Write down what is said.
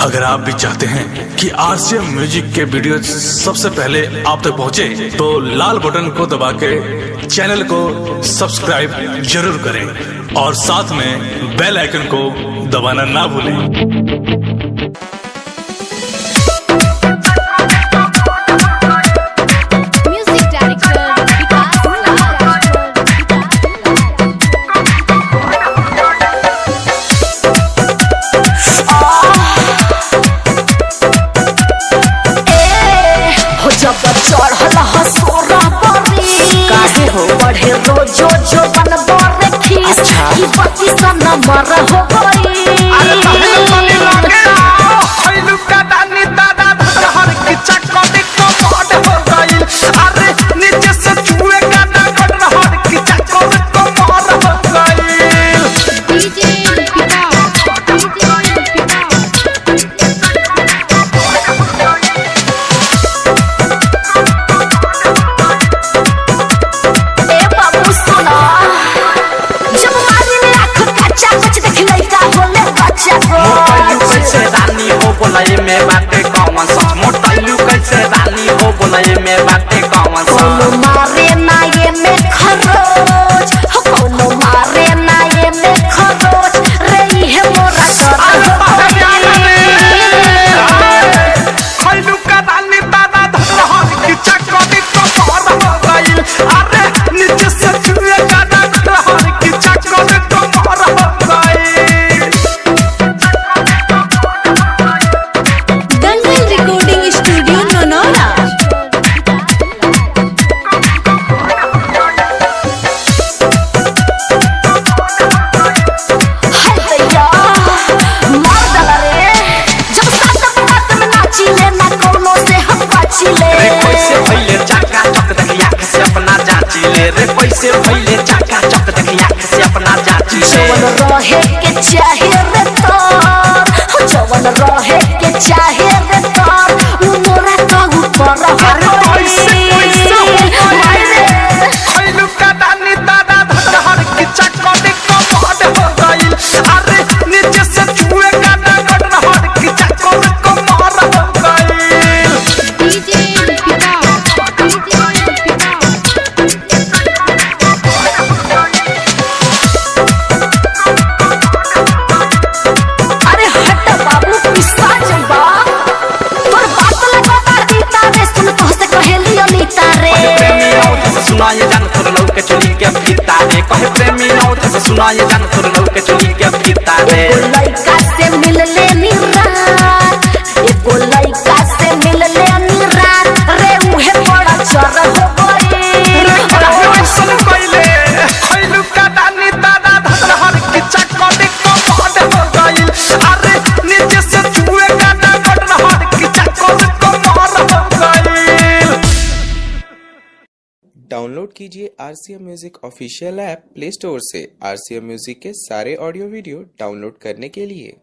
अगर आप भी चाहते हैं कि आरसीएम म्यूजिक के वीडियो सबसे पहले आप तक पहुंचे, तो लाल बटन को दबा के चैनल को सब्सक्राइब जरूर करें और साथ में बेल आइकन को दबाना ना भूलें। चढ़ल हसोरा बरी काहे हो बढ़े रोजो जो बनबरे खीस ई बत्ती सा नंबर हो गई। अरे काहे पानी लागे खइलू का दानी दादा धरहर की चक्कर को मोड़ हो गई। अरे नीचे से छुए का धरहर की चक्कर को मोड़ हो गई। डीजे बोलाए में बाटे कौन सच मोटाइलू कैसे रानी हो बोलाए में बाटे कौन सच कोनो मारे ना ये में खरोच हो कोनो मारे ना ये में खरोच रे ये मोरा खइलू का रानी दादा धरहर की चक्कर को मोड़ हो गई। अरे नीचे से छुए का धरहर की चक्कर को मोड़ हो गई। रे पैसे भइले चाका चक देखिया से अपना जाची जवन रहे के चाहे रे तार हो जवन रहे के चाहे रे तार उ मोरा का ऊपर अरे पैसे मारे खइलू का दानी दादा धरहर की चक्कर को मोड़ हो गई। अरे नीचे से छुए का धरहर की चक्कर को मोड़ हो गई। डीजे सुनाए जान तोर लौ के चुनी के फीता रे कहे प्रेमी नौ से सुनाए जान तोर लौ के चुनी के फीता रे लइका से मिल ले नी रात एको लइका से मिल ले नी रात रे उहे बड़ा चर हो गई। रे काहे सुन कइले खइलू का दानी दादा धरहर की चक्कर को मोड़ हो गई। अरे नीचे से छुए का धरहर की चक्कर को मोड़ हो गई। डाउनलोड कीजिए RCM music official app play store से। आरसीएम म्यूजिक के सारे ऑडियो वीडियो डाउनलोड करने के लिए